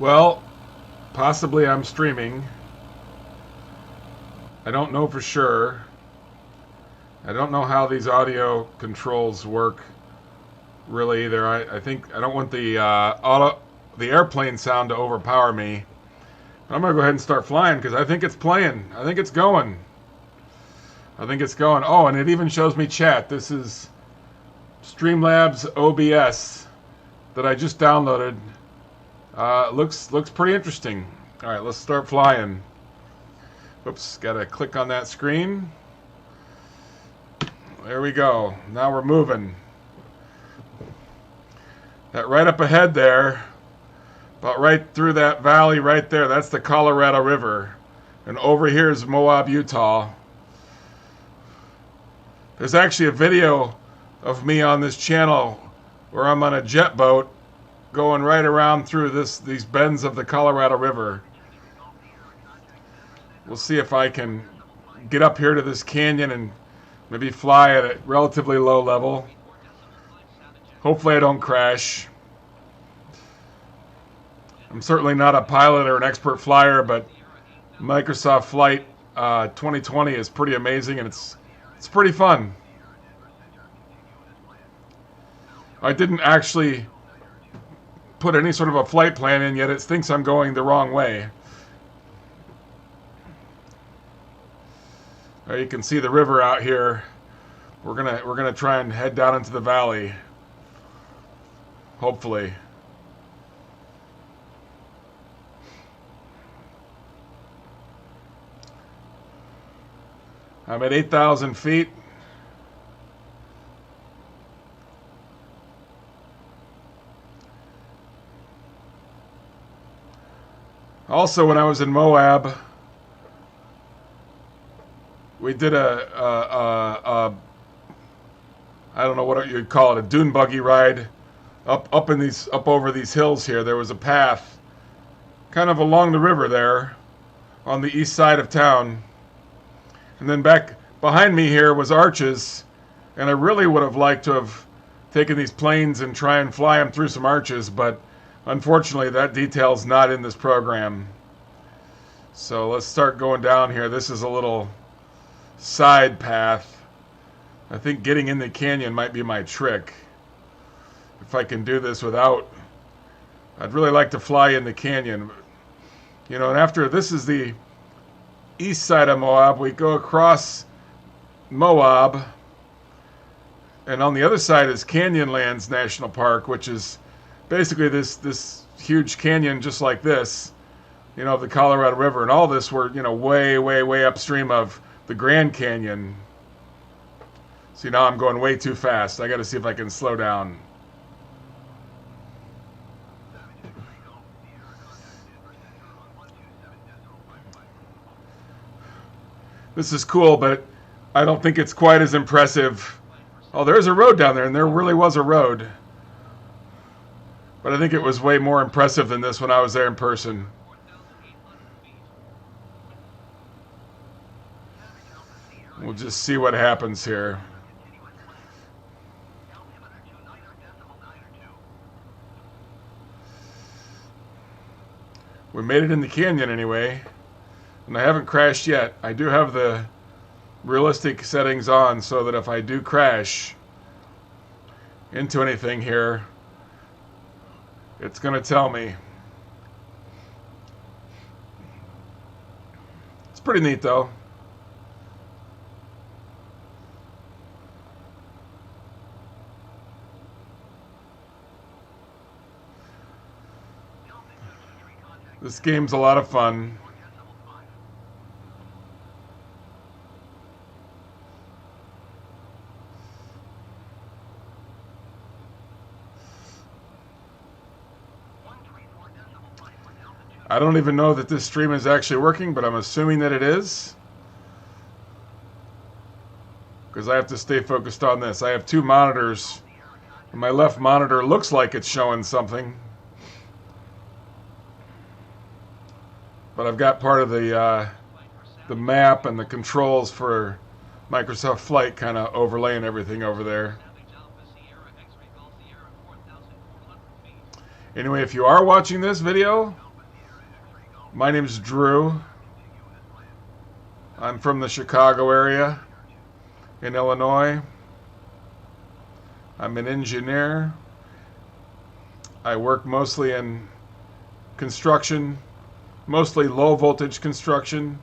Well, possibly I'm streaming. I don't know for sure. I don't know how these audio controls work really either. I think I don't want the airplane sound to overpower me. But I'm gonna go ahead and start flying because I think it's playing. I think it's going. Oh, and it even shows me chat. This is Streamlabs OBS that I just downloaded. Looks pretty interesting. All right, let's start flying. Oops, gotta click on that screen. There we go. Now we're moving. That right up ahead there, about right through that valley right there, that's the Colorado River. And over here is Moab, Utah. There's actually a video of me on this channel where I'm on a jet boat going right around through these bends of the Colorado River. We'll see if I can get up here to this canyon and maybe fly at a relatively low level. Hopefully I don't crash. I'm certainly not a pilot or an expert flyer, but Microsoft Flight 2020 is pretty amazing, and it's pretty fun. I didn't actually put any sort of a flight plan in yet. It thinks I'm going the wrong way. You can see the river out here. We're gonna try and head down into the valley. Hopefully. I'm at 8,000 feet. Also, when I was in Moab, we did I don't know what you'd call it, a dune buggy ride up over these hills here. There was a path kind of along the river there on the east side of town. And then back behind me here was arches, and I really would have liked to have taken these planes and try and fly them through some arches, but unfortunately that detail's not in this program. So let's start going down here. This is a little side path. I think getting in the canyon might be my trick. If I can do this without, I'd really like to fly in the canyon. You know, and after this is the east side of Moab, we go across Moab, and on the other side is Canyonlands National Park, which is basically this huge canyon just like this, you know, of the Colorado River. And all this we're, you know, way upstream of the Grand Canyon. See, now I'm going way too fast. I got to see if I can slow down. This is cool, but I don't think it's quite as impressive. Oh, there's a road down there, and there really was a road. But I think it was way more impressive than this when I was there in person. We'll just see what happens here. We made it in the canyon anyway. And I haven't crashed yet. I do have the realistic settings on so that if I do crash into anything here, it's going to tell me. It's pretty neat though. This game's a lot of fun. I don't even know that this stream is actually working, but I'm assuming that it is, because I have to stay focused on this. I have two monitors, and my left monitor looks like it's showing something, but I've got part of the map and the controls for Microsoft Flight kind of overlaying everything over there. Anyway, if you are watching this video, My name's Drew. I'm from the Chicago area in Illinois. I'm an engineer. I work mostly in construction, mostly low voltage construction,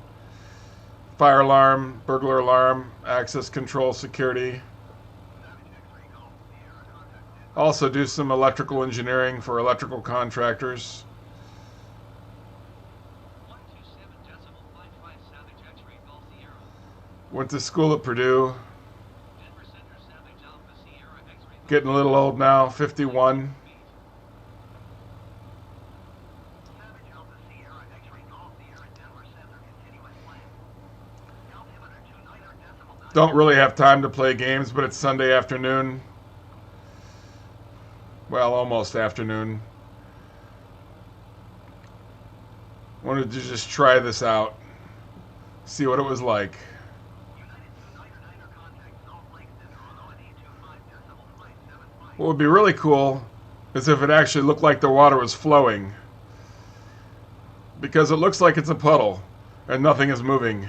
fire alarm, burglar alarm, access control, security. Also do some electrical engineering for electrical contractors. Went to school at Purdue. Getting a little old now, 51. Don't really have time to play games, but it's Sunday afternoon. Well, almost afternoon. Wanted to just try this out, see what it was like. What would be really cool is if it actually looked like the water was flowing, because it looks like it's a puddle and nothing is moving.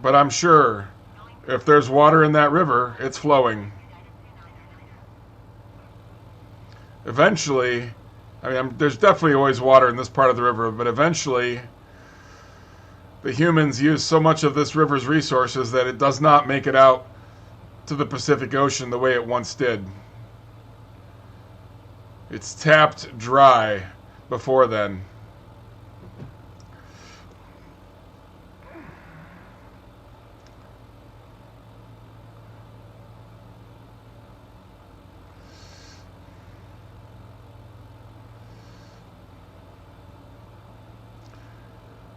But I'm sure if there's water in that river, it's flowing. Eventually, there's definitely always water in this part of the river, but eventually the humans use so much of this river's resources that it does not make it out to the Pacific Ocean the way it once did. It's tapped dry before then.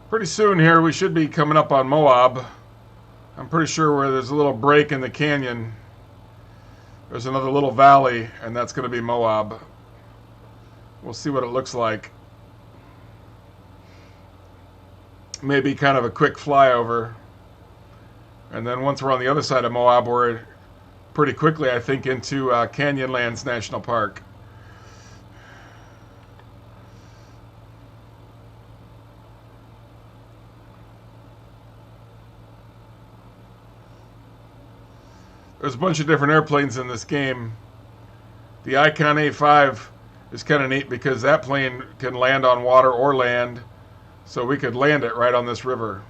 Pretty soon here we should be coming up on Moab. I'm pretty sure where there's a little break in the canyon, there's another little valley, and that's going to be Moab. We'll see what it looks like. Maybe kind of a quick flyover. And then once we're on the other side of Moab, we're pretty quickly, I think, into Canyonlands National Park. There's a bunch of different airplanes in this game. The Icon A5 is kind of neat because that plane can land on water or land, so we could land it right on this river.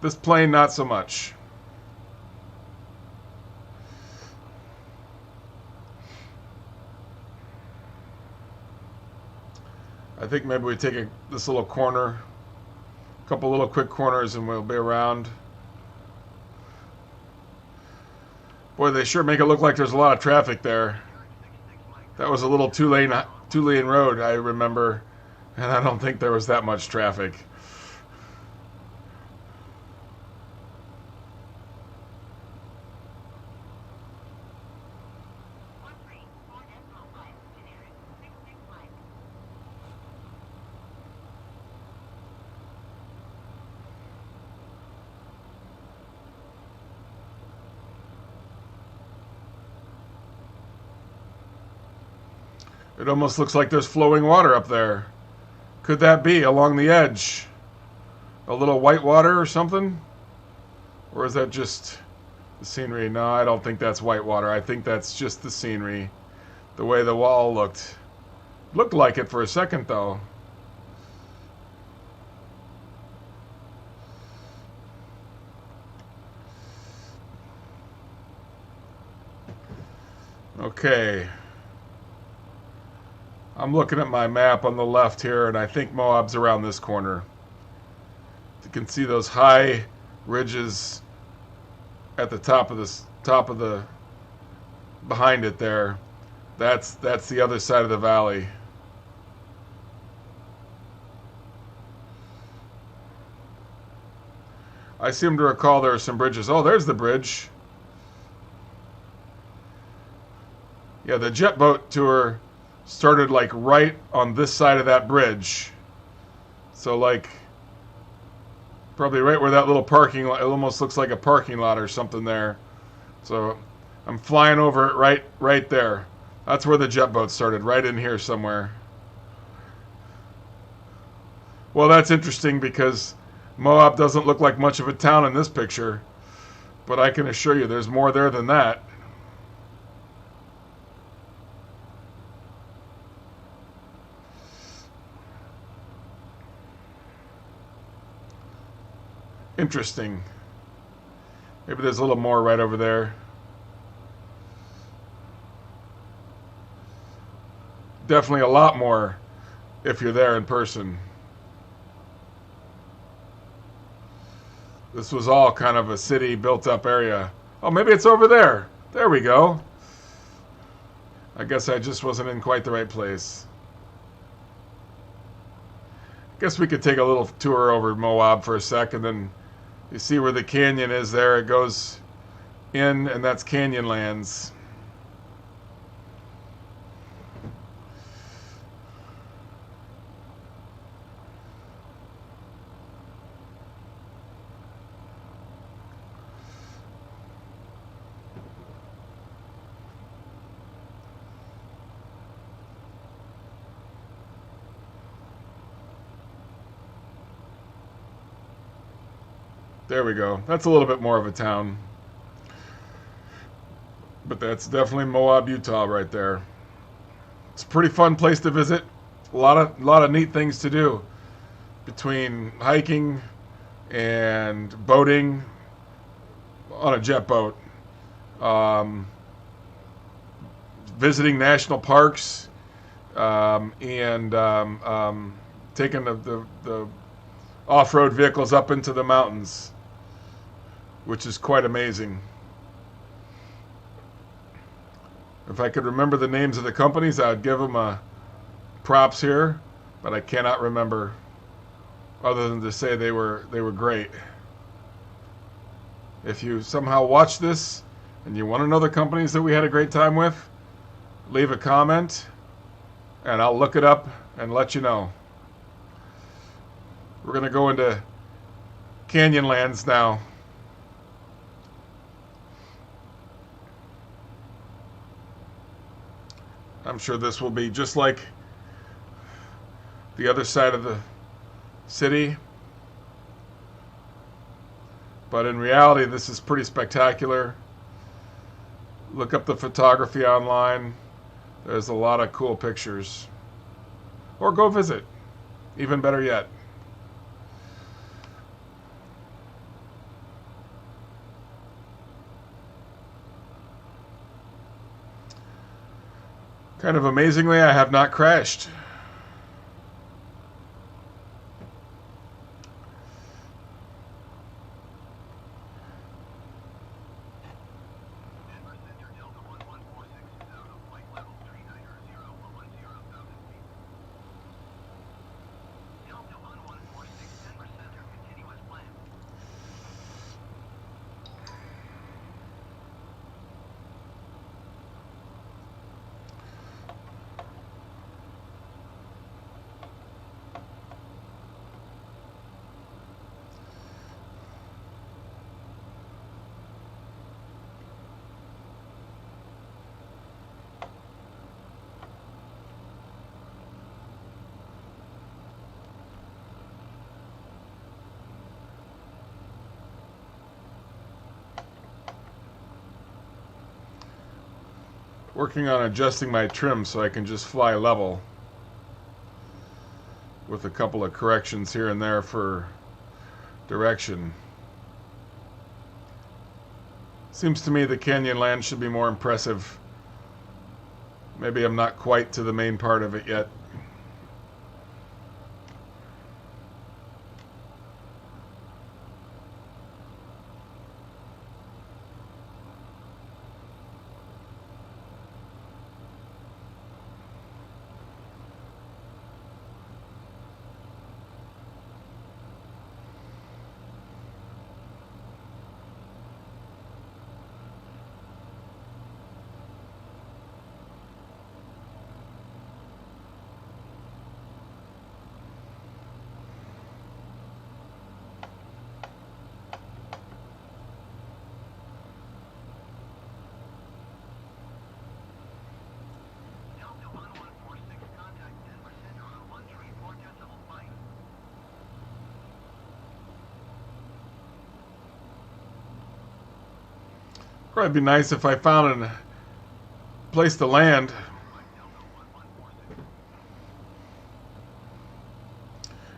This plane, not so much. I think maybe we take this little corner, a couple little quick corners, and we'll be around. Boy, they sure make it look like there's a lot of traffic there. That was a little two-lane road, I remember, and I don't think there was that much traffic. It almost looks like there's flowing water up there. Could that be along the edge? A little white water or something? Or is that just the scenery? No, I don't think that's white water. I think that's just the scenery. The way the wall looked. Looked like it for a second, though. Okay. I'm looking at my map on the left here, and I think Moab's around this corner. You can see those high ridges at the top of the behind it there. That's the other side of the valley. I seem to recall there are some bridges. Oh, there's the bridge. Yeah, the jet boat tour started like right on this side of that bridge. So like probably right where that little parking lot, it almost looks like a parking lot or something there. So I'm flying over it right there. That's where the jet boat started, right in here somewhere. Well, that's interesting because Moab doesn't look like much of a town in this picture, but I can assure you there's more there than that. Interesting. Maybe there's a little more right over there. Definitely a lot more if you're there in person. This was all kind of a city built up area. Oh, maybe it's over there. There we go. I guess I just wasn't in quite the right place. Guess we could take a little tour over Moab for a sec, and then you see where the canyon is there. It goes in, and that's Canyonlands. There we go. That's a little bit more of a town. But that's definitely Moab, Utah right there. It's a pretty fun place to visit. A lot of neat things to do between hiking and boating on a jet boat, visiting national parks, and taking the off-road vehicles up into the mountains, which is quite amazing. If I could remember the names of the companies, I would give them props here, but I cannot remember, other than to say they were great. If you somehow watch this and you want to know the companies that we had a great time with, leave a comment and I'll look it up and let you know. We're going to go into Canyonlands now. I'm sure this will be just like the other side of the city. But in reality, this is pretty spectacular. Look up the photography online. There's a lot of cool pictures. Or go visit. Even better yet. Kind of amazingly, I have not crashed. Working on adjusting my trim so I can just fly level, with a couple of corrections here and there for direction. Seems to me the Canyonlands should be more impressive. Maybe I'm not quite to the main part of it yet. Probably be nice if I found a place to land.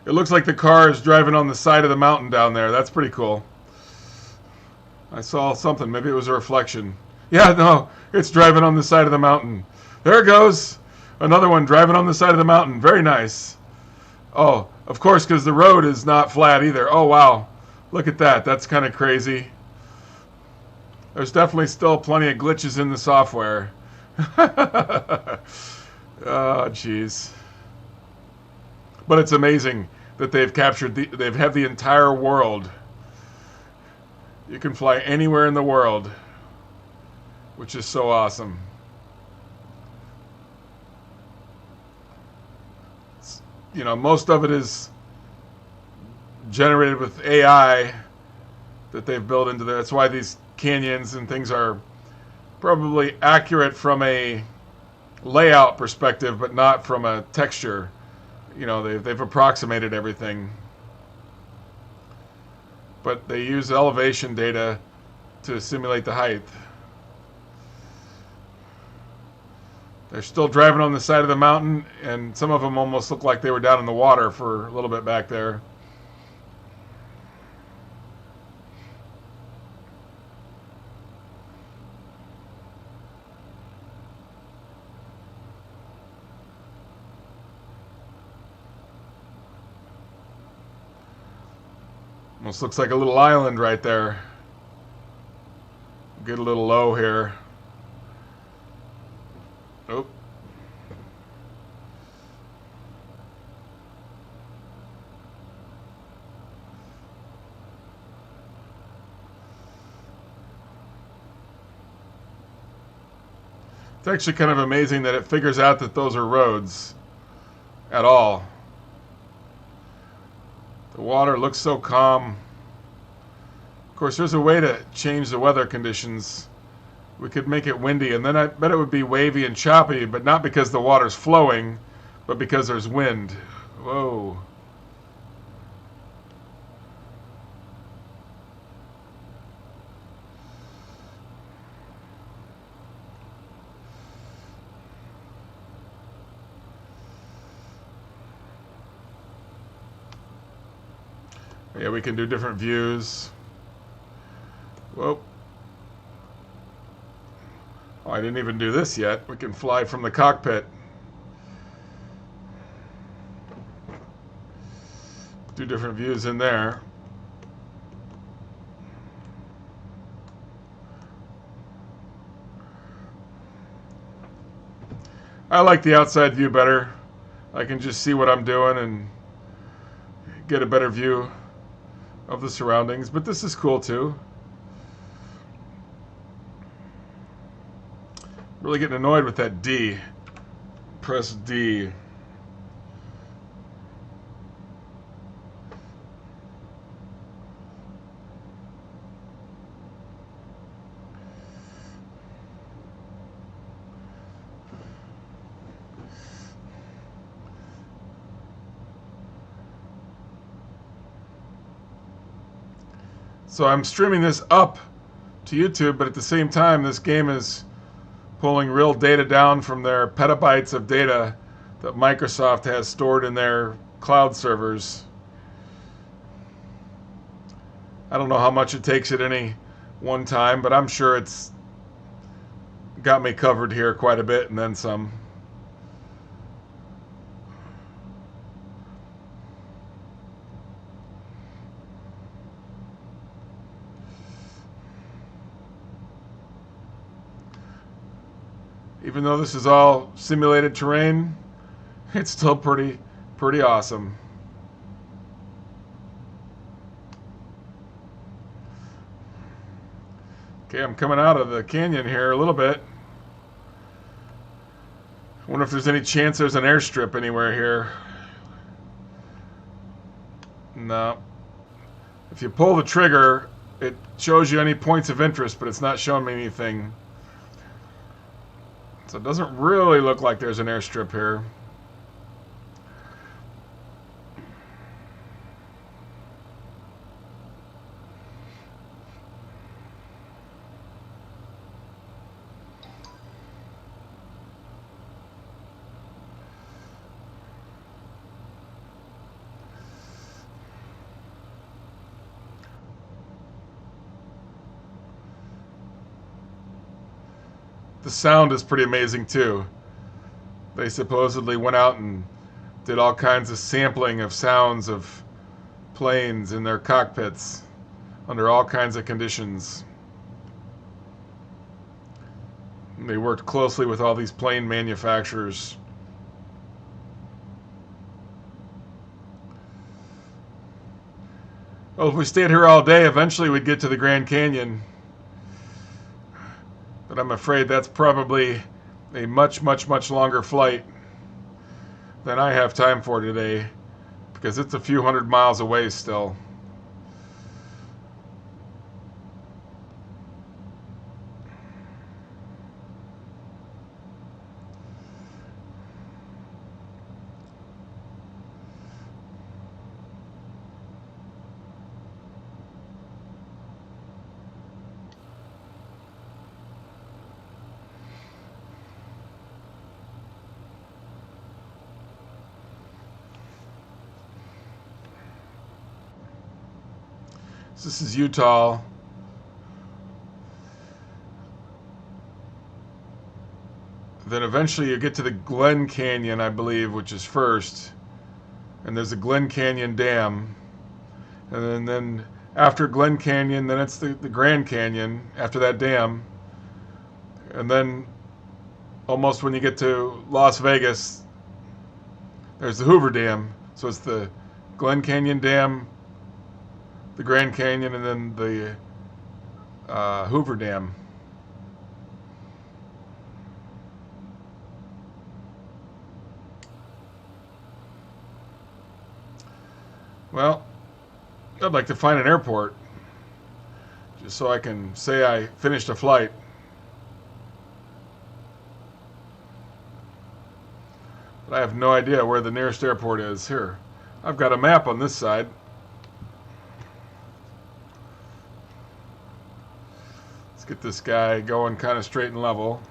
It looks like the car is driving on the side of the mountain down there. That's pretty cool. I saw something. Maybe it was a reflection. Yeah, no, it's driving on the side of the mountain. There it goes. Another one driving on the side of the mountain. Very nice. Oh, of course, because the road is not flat either. Oh, wow. Look at that. That's kind of crazy. There's definitely still plenty of glitches in the software. Oh, jeez. But it's amazing that they've captured they've had the entire world. You can fly anywhere in the world, which is so awesome. You know, most of it is generated with AI that they've built into there. That's why these canyons and things are probably accurate from a layout perspective, but not from a texture. You know, they've approximated everything. But they use elevation data to simulate the height. They're still driving on the side of the mountain, and some of them almost look like they were down in the water for a little bit back there. Almost looks like a little island right there. Get a little low here. Oh. It's actually kind of amazing that it figures out that those are roads at all. The water looks so calm. Of course, there's a way to change the weather conditions. We could make it windy, and then I bet it would be wavy and choppy, but not because the water's flowing, but because there's wind. Whoa. Yeah, we can do different views. Whoa. Oh, I didn't even do this yet. We can fly from the cockpit. Do different views in there. I like the outside view better. I can just see what I'm doing and get a better view of the surroundings, but this is cool too. Really getting annoyed with that D. Press D. So I'm streaming this up to YouTube, but at the same time, this game is pulling real data down from their petabytes of data that Microsoft has stored in their cloud servers. I don't know how much it takes at any one time, but I'm sure it's got me covered here quite a bit and then some. Even though this is all simulated terrain, it's still pretty awesome. Okay, I'm coming out of the canyon here a little bit. I wonder if there's any chance there's an airstrip anywhere here. No. If you pull the trigger, it shows you any points of interest, but it's not showing me anything. So it doesn't really look like there's an airstrip here. the sound is pretty amazing too. They supposedly went out and did all kinds of sampling of sounds of planes in their cockpits under all kinds of conditions. They worked closely with all these plane manufacturers. Well, if we stayed here all day, eventually we'd get to the Grand Canyon. But I'm afraid that's probably a much, much, much longer flight than I have time for today, because it's a few hundred miles away still. This is Utah. Then eventually you get to the Glen Canyon, I believe, which is first. And there's a Glen Canyon Dam. And then after Glen Canyon, then it's the Grand Canyon after that dam. And then almost when you get to Las Vegas, there's the Hoover Dam. So it's the Glen Canyon Dam, the Grand Canyon, and then the Hoover Dam. Well, I'd like to find an airport just so I can say I finished a flight. But I have no idea where the nearest airport is. Here, I've got a map on this side. Let's get this guy going kind of straight and level.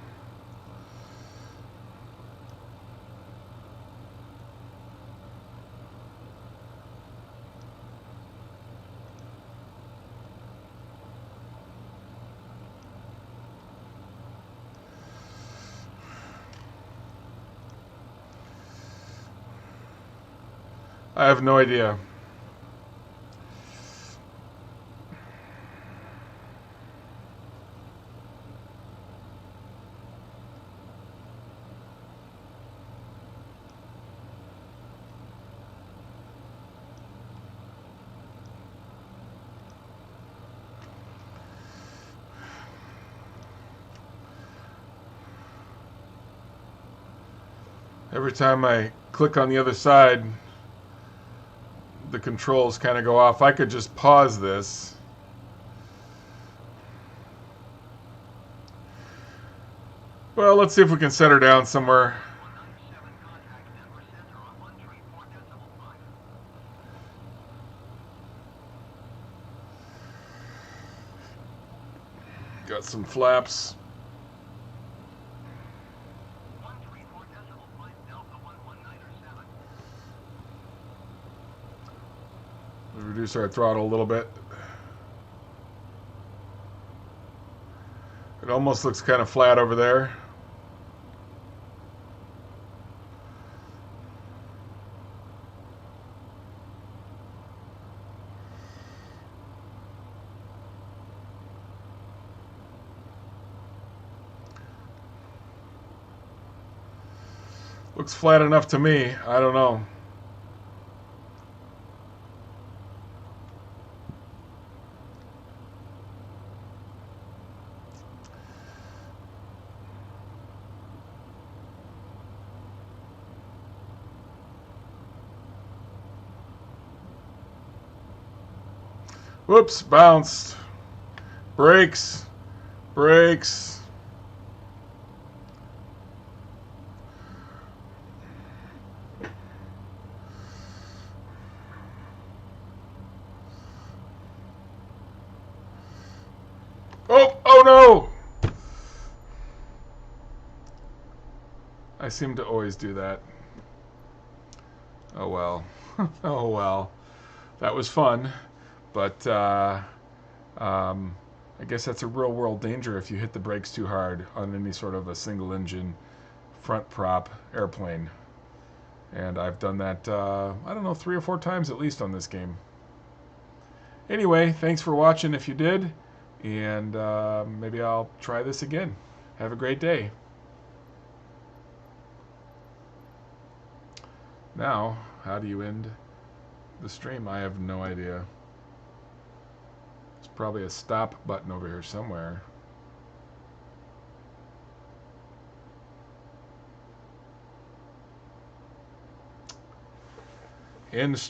I have no idea. Every time I click on the other side, the controls kind of go off. I could just pause this. Well, let's see if we can set her down somewhere. Got some flaps. Reduce our throttle a little bit. It almost looks kind of flat over there. Looks flat enough to me. I don't know. Whoops, bounced. Brakes. Brakes. Oh no! I seem to always do that. Oh well. Oh well. That was fun. But I I guess that's a real world danger if you hit the brakes too hard on any sort of a single engine front prop airplane. And I've done that, I don't know, 3 or 4 times at least on this game. Anyway, thanks for watching if you did, and maybe I'll try this again. Have a great day. Now, how do you end the stream? I have no idea. There's probably a stop button over here somewhere. End